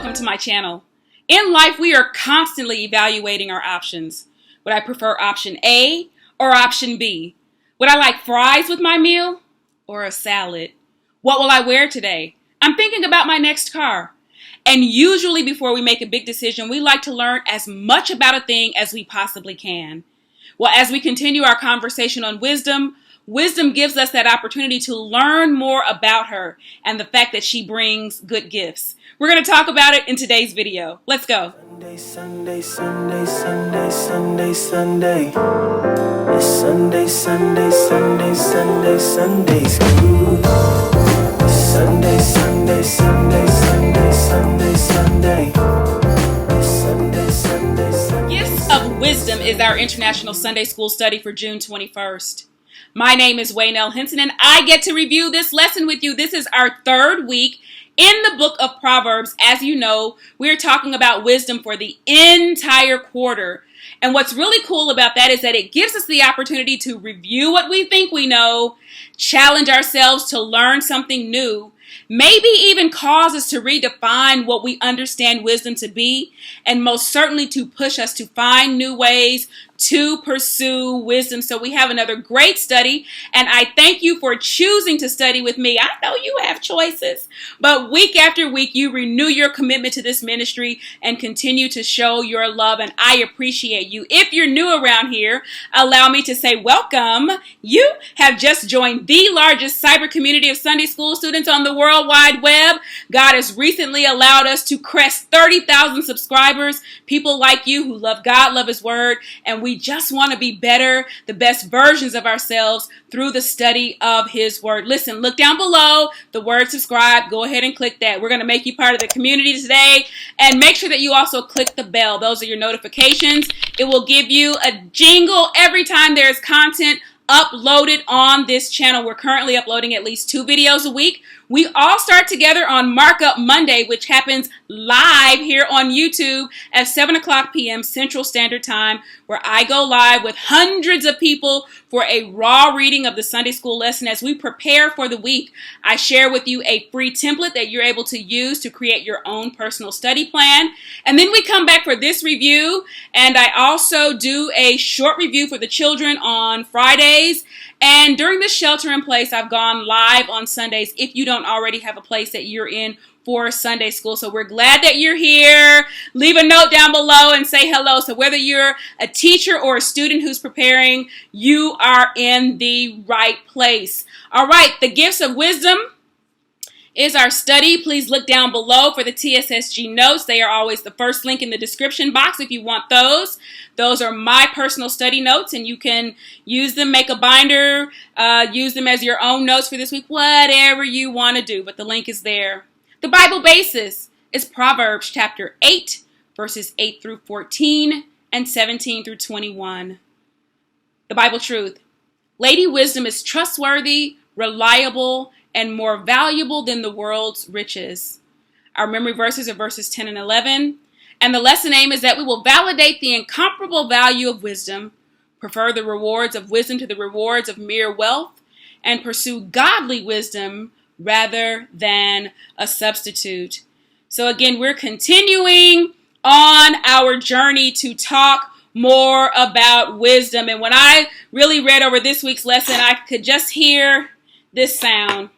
welcome to my channel. In life, we are constantly evaluating our options. Would I prefer option A or option B? Would I like fries with my meal or a salad? What will I wear today? I'm thinking about my next car. And usually before we make a big decision, we like to learn as much about a thing as we possibly can. Well, as we continue our conversation on wisdom, wisdom gives us that opportunity to learn more about her and the fact that she brings good gifts. We're going to talk about it in today's video. Let's go. Sunday, Sunday, Sunday, Sunday, Sunday, Sunday. It's Sunday, Sunday, Sunday, Sunday, Sunday school. It's Sunday, Sunday, Sunday, Sunday, Sunday, Sunday. It's Sunday, Sunday, Sunday. Gifts of Wisdom is our International Sunday School study for June 21st. My name is Waynell Henson, and I get to review this lesson with you. This is our third week in the book of Proverbs. As you know, we're talking about wisdom for the entire quarter. And what's really cool about that is that it gives us the opportunity to review what we think we know, challenge ourselves to learn something new, maybe even cause us to redefine what we understand wisdom to be, and most certainly to push us to find new ways to pursue wisdom. So we have another great study, and I thank you for choosing to study with me. I know you have choices, but week after week you renew your commitment to this ministry and continue to show your love, and I appreciate you. If you're new around here, allow me to say welcome. You have just joined the largest cyber community of Sunday school students on the World Wide Web. God has recently allowed us to crest 30,000 subscribers, people like you who love God, love His Word, and we just want to be better, the best versions of ourselves through the study of His Word. Listen, look down below, the word subscribe. Go ahead and click that. We're going to make you part of the community today. And make sure that you also click the bell. Those are your notifications. It will give you a jingle every time there's content uploaded on this channel. We're currently uploading at least 2 videos a week. We all start together on Markup Monday, which happens live here on YouTube at 7 o'clock p.m. Central Standard Time, where I go live with hundreds of people for a raw reading of the Sunday school lesson. As we prepare for the week, I share with you a free template that you're able to use to create your own personal study plan. And then we come back for this review, and I also do a short review for the children on Fridays. And during the shelter in place, I've gone live on Sundays if you don't already have a place that you're in for Sunday school. So we're glad that you're here. Leave a note down below and say hello. So whether you're a teacher or a student who's preparing, you are in the right place. All right, the gifts of wisdom is our study. Please look down below for the TSSG notes. They are always the first link in the description box if you want those. Those are my personal study notes, and you can use them, make a binder, use them as your own notes for this week, whatever you want to do, but the link is there. The Bible basis is Proverbs chapter 8, verses 8 through 14 and 17 through 21. The Bible truth: Lady Wisdom is trustworthy, reliable, and more valuable than the world's riches. Our memory verses are verses 10 and 11. And the lesson aim is that we will validate the incomparable value of wisdom, prefer the rewards of wisdom to the rewards of mere wealth, and pursue godly wisdom rather than a substitute. So again, we're continuing on our journey to talk more about wisdom. And when I really read over this week's lesson, I could just hear this sound.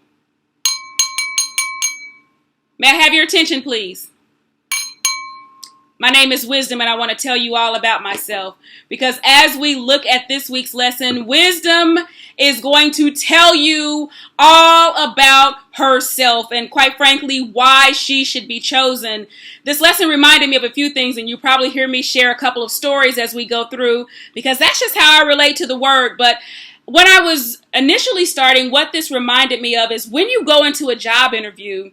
May I have your attention, please? My name is Wisdom, and I want to tell you all about myself, because as we look at this week's lesson, Wisdom is going to tell you all about herself and, quite frankly, why she should be chosen. This lesson reminded me of a few things, and you probably hear me share a couple of stories as we go through, because that's just how I relate to the word. But when I was initially starting, what this reminded me of is when you go into a job interview,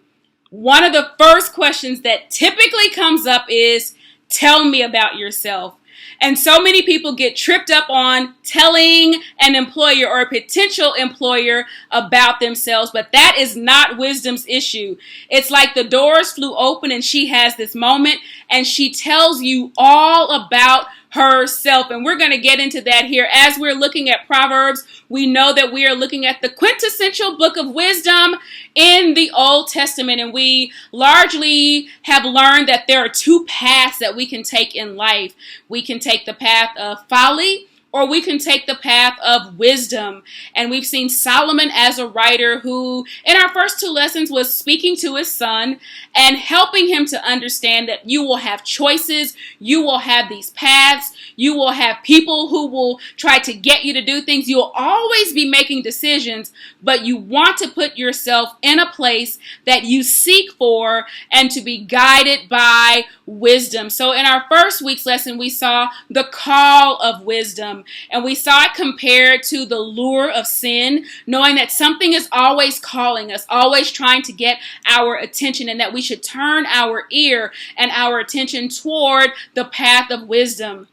one of the first questions that typically comes up is, tell me about yourself. And so many people get tripped up on telling an employer or a potential employer about themselves, but that is not Wisdom's issue. It's like the doors flew open and she has this moment and she tells you all about herself. And we're going to get into that here. As we're looking at Proverbs, we know that we are looking at the quintessential book of wisdom in the Old Testament. And we largely have learned that there are two paths that we can take in life. We can take the path of folly, or we can take the path of wisdom. And we've seen Solomon as a writer who, in our first two lessons, was speaking to his son and helping him to understand that you will have choices, you will have these paths, you will have people who will try to get you to do things. You'll always be making decisions, but you want to put yourself in a place that you seek for and to be guided by wisdom. So in our first week's lesson, we saw the call of wisdom, and we saw it compared to the lure of sin, knowing that something is always calling us, always trying to get our attention, and that we should turn our ear and our attention toward the path of wisdom.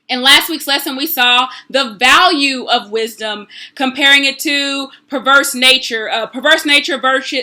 In last week's lesson, we saw the value of wisdom, comparing it to perverse nature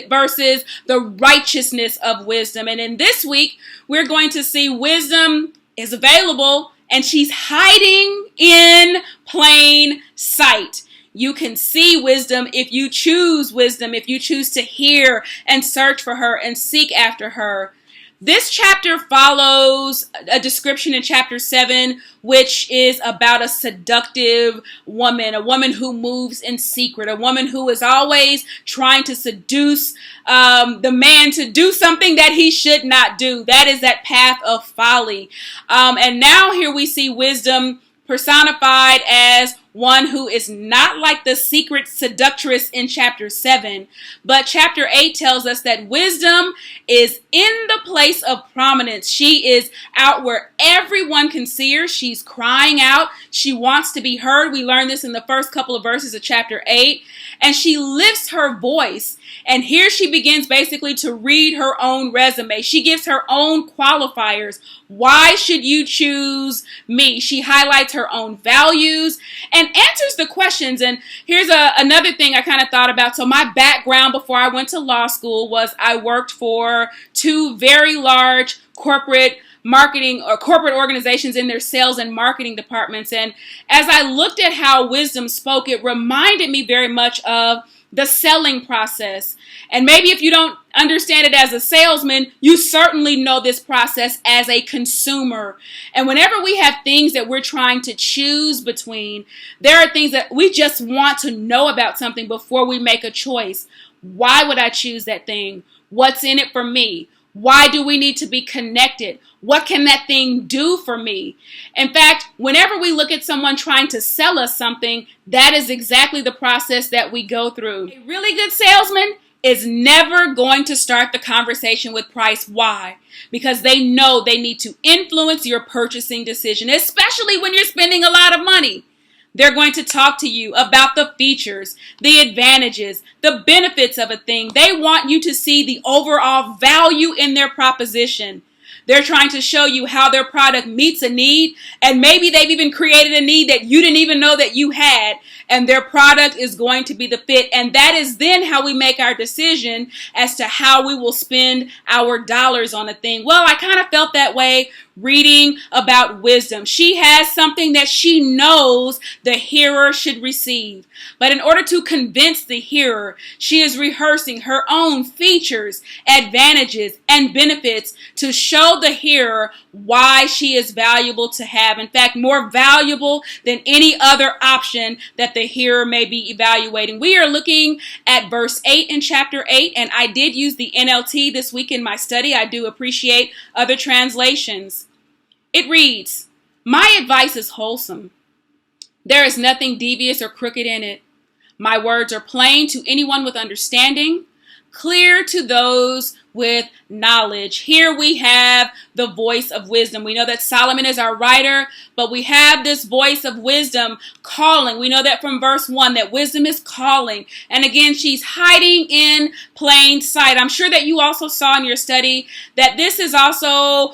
versus the righteousness of wisdom. And in this week, we're going to see wisdom is available and she's hiding in plain sight. You can see wisdom if you choose wisdom, if you choose to hear and search for her and seek after her. This chapter follows a description in chapter 7, which is about a seductive woman, a woman who moves in secret, a woman who is always trying to seduce the man to do something that he should not do. That is that path of folly. And now here we see wisdom personified as one who is not like the secret seductress in chapter 7, but chapter 8 tells us that wisdom is in the place of prominence. She is out where everyone can see her. She's crying out. She wants to be heard. We learned this in the first couple of verses of chapter 8, and she lifts her voice. And here she begins basically to read her own resume. She gives her own qualifiers. Why should you choose me? She highlights her own values and answers the questions. And here's another thing I kind of thought about. So my background before I went to law school was I worked for two very large corporate marketing or corporate organizations in their sales and marketing departments. And as I looked at how wisdom spoke, it reminded me very much of the selling process. And maybe if you don't understand it as a salesman, you certainly know this process as a consumer. And whenever we have things that we're trying to choose between, there are things that we just want to know about something before we make a choice. Why would I choose that thing? What's in it for me? Why do we need to be connected? What can that thing do for me? In fact, whenever we look at someone trying to sell us something, that is exactly the process that we go through. A really good salesman is never going to start the conversation with price. Why? Because they know they need to influence your purchasing decision, especially when you're spending a lot of money. They're going to talk to you about the features, the advantages, the benefits of a thing. They want you to see the overall value in their proposition. They're trying to show you how their product meets a need, and maybe they've even created a need that you didn't even know that you had, and their product is going to be the fit. And that is then how we make our decision as to how we will spend our dollars on a thing. Well, I kind of felt that way reading about wisdom. She has something that she knows the hearer should receive. But in order to convince the hearer, she is rehearsing her own features, advantages, and benefits to show the hearer why she is valuable to have. In fact, more valuable than any other option that the hearer may be evaluating. We are looking at verse 8 in chapter 8, and I did use the NLT this week in my study. I do appreciate other translations. It reads, "My advice is wholesome. There is nothing devious or crooked in it. My words are plain to anyone with understanding, clear to those with knowledge." Here we have the voice of wisdom. We know that Solomon is our writer, but we have this voice of wisdom calling. We know that from verse 1 that wisdom is calling. And again, she's hiding in plain sight. I'm sure that you also saw in your study that this is also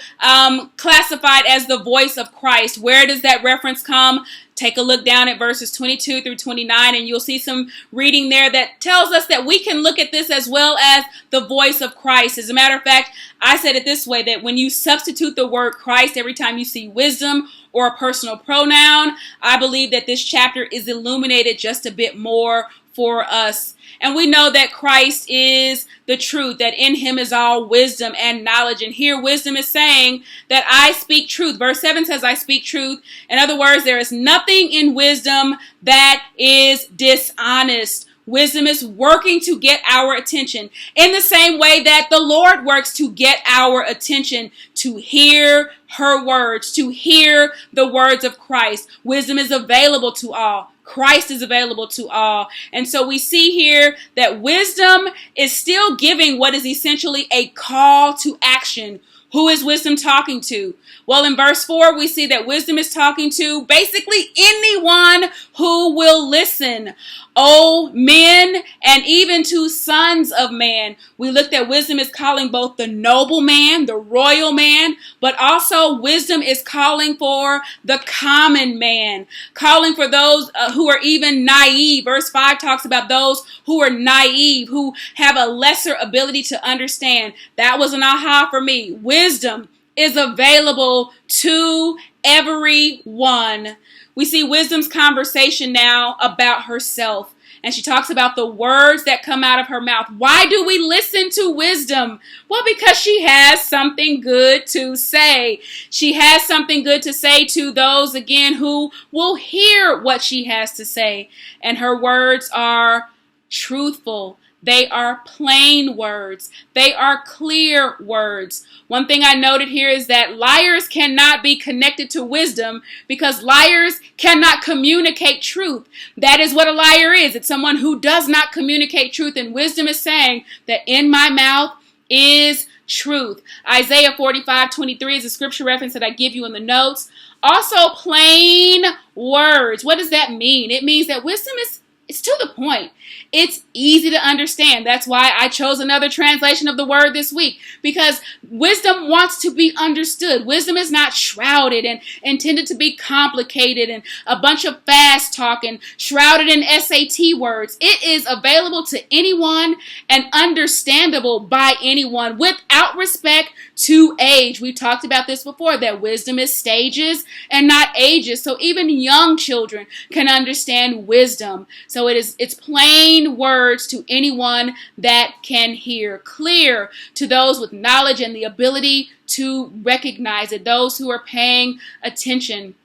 classified as the voice of Christ. Where does that reference come? Take a look down at verses 22 through 29, and you'll see some reading there that tells us that we can look at this as well as the voice of Christ. As a matter of fact, I said it this way, that when you substitute the word Christ every time you see wisdom or a personal pronoun, I believe that this chapter is illuminated just a bit more for us. And we know that Christ is the truth, that in him is all wisdom and knowledge. And here wisdom is saying that I speak truth. Verse 7 says, I speak truth. In other words, there is nothing in wisdom that is dishonest. Wisdom is working to get our attention in the same way that the Lord works to get our attention, to hear her words, to hear the words of Christ. Wisdom is available to all. Christ is available to all. And so we see here that wisdom is still giving what is essentially a call to action. Who is wisdom talking to? Well, in verse 4, we see that wisdom is talking to basically anyone who will listen. Oh, men, and even to sons of man. We looked at wisdom is calling both the noble man, the royal man, but also wisdom is calling for the common man, calling for those who are even naive. Verse 5 talks about those who are naive, who have a lesser ability to understand. That was an aha for me. Wisdom is available to everyone. We see wisdom's conversation now about herself. And she talks about the words that come out of her mouth. Why do we listen to wisdom? Well, because she has something good to say. She has something good to say to those, again, who will hear what she has to say. And her words are truthful. They are plain words. They are clear words. One thing I noted here is that liars cannot be connected to wisdom because liars cannot communicate truth. That is what a liar is. It's someone who does not communicate truth. And wisdom is saying that in my mouth is truth. Isaiah 45:23 is a scripture reference that I give you in the notes. Also, plain words. What does that mean? It means that wisdom is it's to the point. It's easy to understand. That's why I chose another translation of the word this week, because wisdom wants to be understood. Wisdom is not shrouded and intended to be complicated and a bunch of fast talk and shrouded in SAT words. It is available to anyone and understandable by anyone without respect to age. We talked about this before, that wisdom is stages and not ages. So even young children can understand wisdom. So it's plain words to anyone that can hear, clear to those with knowledge and the ability to recognize it, those who are paying attention.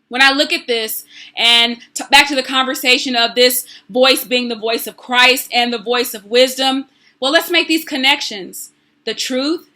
When I look at this and back to the conversation of this voice being the voice of Christ and the voice of wisdom, well, let's make these connections. The truth,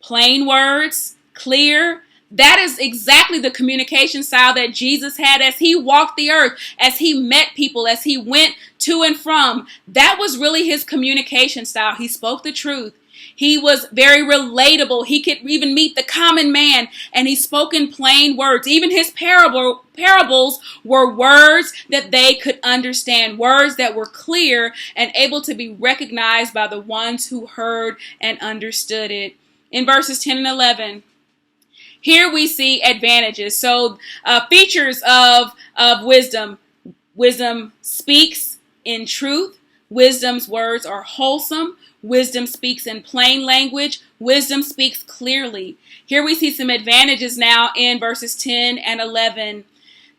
plain words, clear. That is exactly the communication style that Jesus had as he walked the earth, as he met people, as he went to and from. That was really his communication style. He spoke the truth. He was very relatable. He could even meet the common man, and he spoke in plain words. Even his parables were words that they could understand, words that were clear and able to be recognized by the ones who heard and understood it. In verses 10 and 11, here we see advantages. So features of wisdom. Wisdom speaks in truth. Wisdom's words are wholesome. Wisdom speaks in plain language. Wisdom speaks clearly. Here we see some advantages now in verses 10 and 11.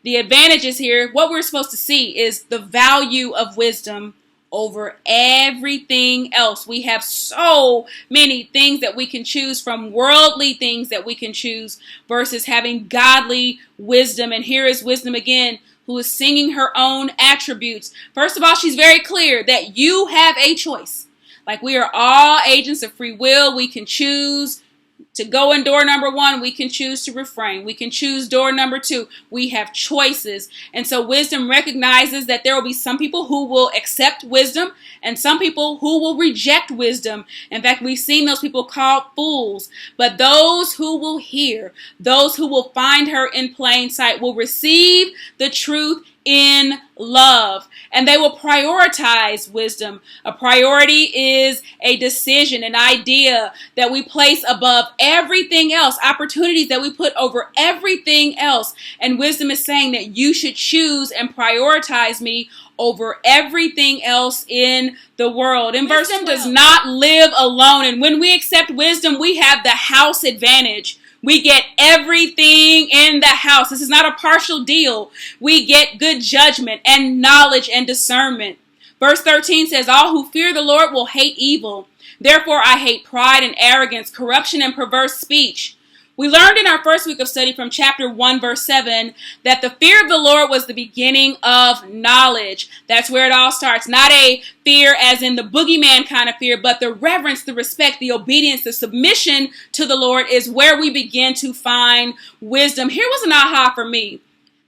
The advantages here, what we're supposed to see is the value of wisdom over everything else. We have so many things that we can choose from, worldly things that we can choose versus having godly wisdom. And here is wisdom again, who is singing her own attributes. First of all, she's very clear that you have a choice. Like, we are all agents of free will. We can choose to go in door number 1. We can choose to refrain. We can choose door number 2. We have choices. And so wisdom recognizes that there will be some people who will accept wisdom and some people who will reject wisdom. In fact, we've seen those people called fools. But those who will hear, those who will find her in plain sight, will receive the truth in love. And they will prioritize wisdom. A priority is a decision, an idea that we place above everything else, opportunities that we put over everything else. And wisdom is saying that you should choose and prioritize me over everything else in the world. And wisdom does not live alone. And when we accept wisdom, we have the house advantage. We get everything in the house. This is not a partial deal. We get good judgment and knowledge and discernment. Verse 13 says, all who fear the Lord will hate evil. Therefore, I hate pride and arrogance, corruption and perverse speech. We learned in our first week of study from chapter 1, verse 7, that the fear of the Lord was the beginning of knowledge. That's where it all starts. Not a fear as in the boogeyman kind of fear, but the reverence, the respect, the obedience, the submission to the Lord is where we begin to find wisdom. Here was an aha for me,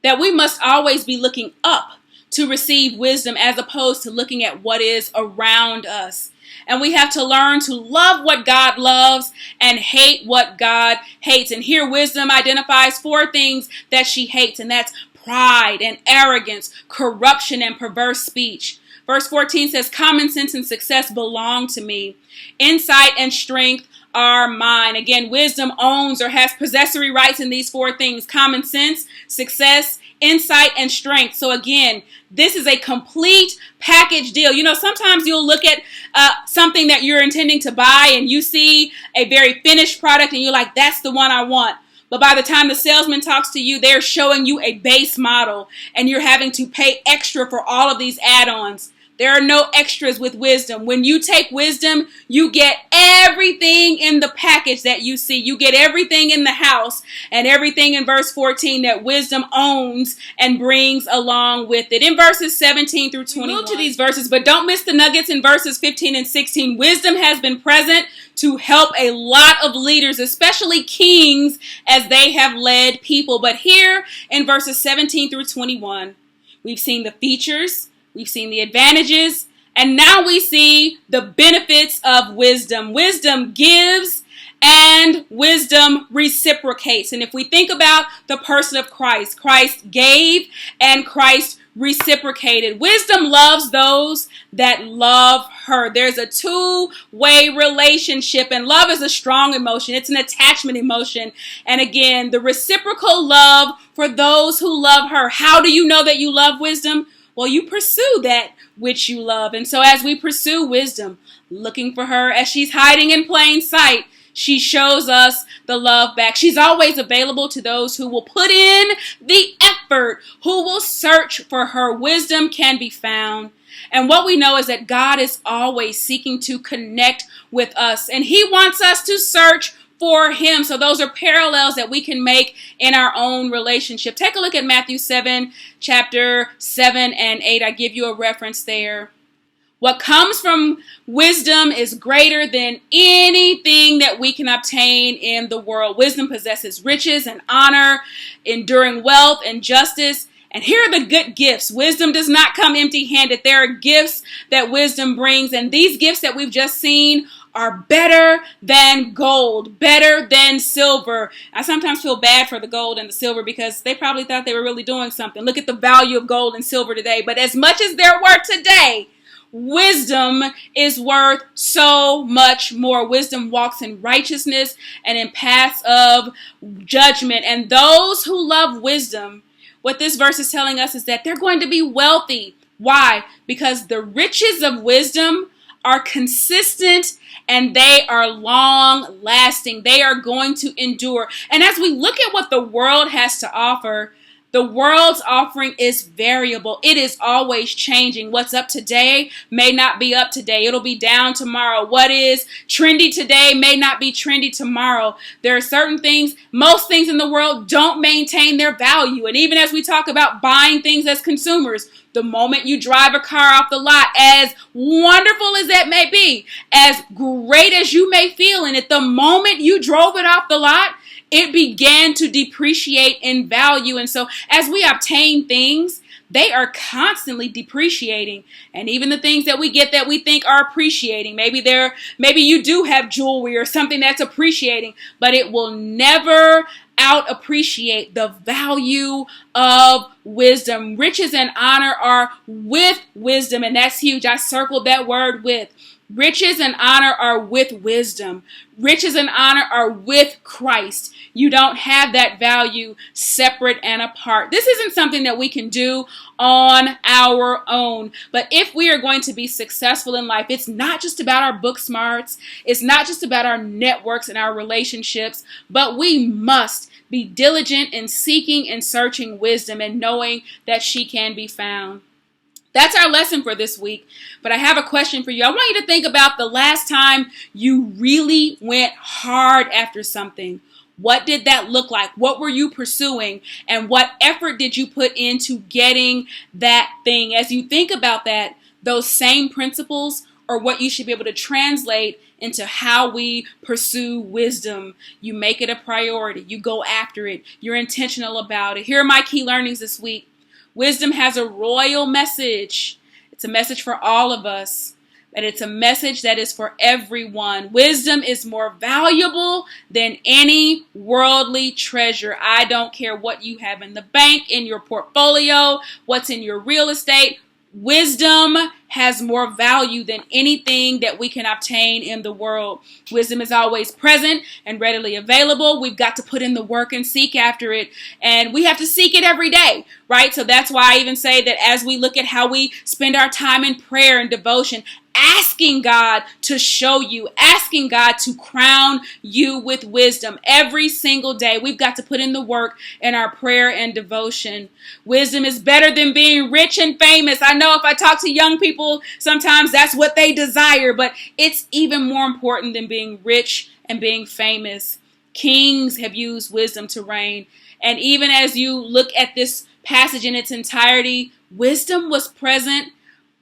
that we must always be looking up to receive wisdom as opposed to looking at what is around us. And we have to learn to love what God loves and hate what God hates. And here wisdom identifies 4 things that she hates. And that's pride and arrogance, corruption and perverse speech. Verse 14 says, common sense and success belong to me. Insight and strength are mine. Again, wisdom owns or has possessory rights in these 4 things: common sense, success, insight, and strength. So again, this is a complete package deal. You know, sometimes you'll look at something that you're intending to buy and you see a very finished product and you're like, that's the one I want. But by the time the salesman talks to you, they're showing you a base model and you're having to pay extra for all of these add-ons. There are no extras with wisdom. When you take wisdom, you get everything in the package that you see. You get everything in the house and everything in verse 14 that wisdom owns and brings along with it. In verses 17 through 21, we move to these verses, but don't miss the nuggets in verses 15 and 16. Wisdom has been present to help a lot of leaders, especially kings, as they have led people. But here in verses 17 through 21, we've seen the features, we've seen the advantages, and now we see the benefits of wisdom. Wisdom gives and wisdom reciprocates. And if we think about the person of Christ, Christ gave and Christ reciprocated. Wisdom loves those that love her. There's a two-way relationship, and love is a strong emotion. It's an attachment emotion. And again, the reciprocal love for those who love her. How do you know that you love wisdom? Well, you pursue that which you love. And so as we pursue wisdom, looking for her as she's hiding in plain sight, she shows us the love back. She's always available to those who will put in the effort, who will search for her. Wisdom can be found. And what we know is that God is always seeking to connect with us, and he wants us to search for him. So those are parallels that we can make in our own relationship. Take a look at Matthew 7, chapter 7 and 8. I give you a reference there. What comes from wisdom is greater than anything that we can obtain in the world. Wisdom possesses riches and honor, enduring wealth and justice. And here are the good gifts. Wisdom does not come empty-handed. There are gifts that wisdom brings. And these gifts that we've just seen are better than gold, better than silver. I sometimes feel bad for the gold and the silver because they probably thought they were really doing something. Look at the value of gold and silver today. But as much as they're worth today, wisdom is worth so much more. Wisdom walks in righteousness and in paths of judgment. And those who love wisdom, what this verse is telling us is that they're going to be wealthy. Why? Because the riches of wisdom are consistent and they are long lasting. They are going to endure. And as we look at what the world has to offer, the world's offering is variable. It is always changing. What's up today may not be up today. It'll be down tomorrow. What is trendy today may not be trendy tomorrow. There are certain things, most things in the world don't maintain their value. And even as we talk about buying things as consumers, the moment you drive a car off the lot, as wonderful as that may be, as great as you may feel in it, the moment you drove it off the lot, it began to depreciate in value. And so as we obtain things, they are constantly depreciating. And even the things that we get that we think are appreciating, maybe you do have jewelry or something that's appreciating, but it will never out appreciate the value of wisdom. Riches and honor are with wisdom, and that's huge. I circled that word with. Riches and honor are with wisdom. Riches and honor are with Christ. You don't have that value separate and apart. This isn't something that we can do on our own. But if we are going to be successful in life, it's not just about our book smarts. It's not just about our networks and our relationships, but we must be diligent in seeking and searching wisdom and knowing that she can be found. That's our lesson for this week. But I have a question for you. I want you to think about the last time you really went hard after something. What did that look like? What were you pursuing? And what effort did you put into getting that thing? As you think about that, those same principles are what you should be able to translate into how we pursue wisdom. You make it a priority. You go after it. You're intentional about it. Here are my key learnings this week. Wisdom has a royal message. It's a message for all of us, and it's a message that is for everyone. Wisdom is more valuable than any worldly treasure. I don't care what you have in the bank, in your portfolio, what's in your real estate. Wisdom has more value than anything that we can obtain in the world. Wisdom is always present and readily available. We've got to put in the work and seek after it. And we have to seek it every day, right? So that's why I even say that as we look at how we spend our time in prayer and devotion, asking God to show you, asking God to crown you with wisdom every single day. We've got to put in the work in our prayer and devotion. Wisdom is better than being rich and famous. I know if I talk to young people, sometimes that's what they desire, but it's even more important than being rich and being famous. Kings have used wisdom to reign. And even as you look at this passage in its entirety, wisdom was present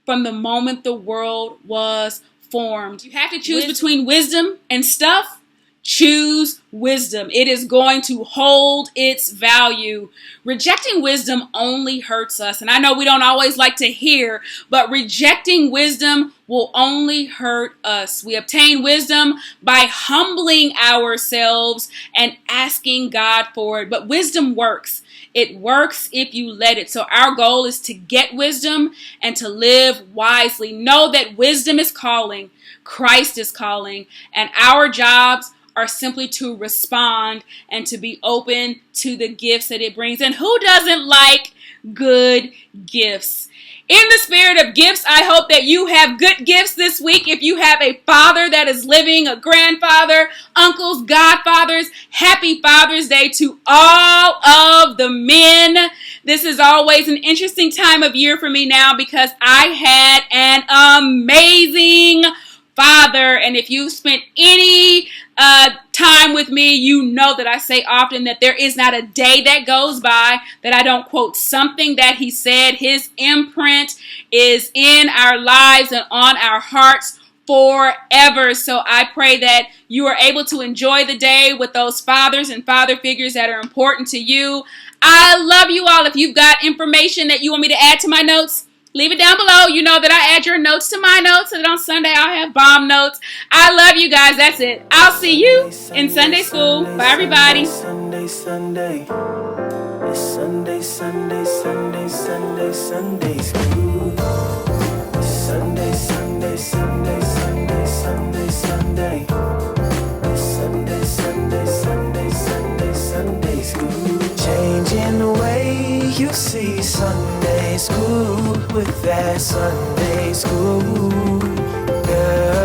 from the moment the world was formed. You have to choose between wisdom and stuff. Choose wisdom. It is going to hold its value. Rejecting wisdom only hurts us. And I know we don't always like to hear, but rejecting wisdom will only hurt us. We obtain wisdom by humbling ourselves and asking God for it. But wisdom works. It works if you let it. So our goal is to get wisdom and to live wisely. Know that wisdom is calling. Christ is calling. And our jobs are simply to respond and to be open to the gifts that it brings. And who doesn't like good gifts? In the spirit of gifts, I hope that you have good gifts this week. If you have a father that is living, a grandfather, uncles, godfathers, happy Father's Day to all of the men. This is always an interesting time of year for me now because I had an amazing father. And if you've spent any time with me, you know that I say often that there is not a day that goes by that I don't quote something that he said. His imprint is in our lives and on our hearts forever. So I pray that you are able to enjoy the day with those fathers and father figures that are important to you. I love you all. If you've got information that you want me to add to my notes, leave it down below. You know that I add your notes to my notes, so that on Sunday I'll have bomb notes. I love you guys. That's it. I'll see you in Sunday school. Bye, everybody. Sunday, Sunday. It's Sunday, Sunday, Sunday, Sunday, Sunday school. It's Sunday, Sunday, Sunday, Sunday, Sunday, Sunday. It's Sunday, Sunday, Sunday, Sunday, Sunday school. Changing the way you see Sunday school with that Sunday school. Girl.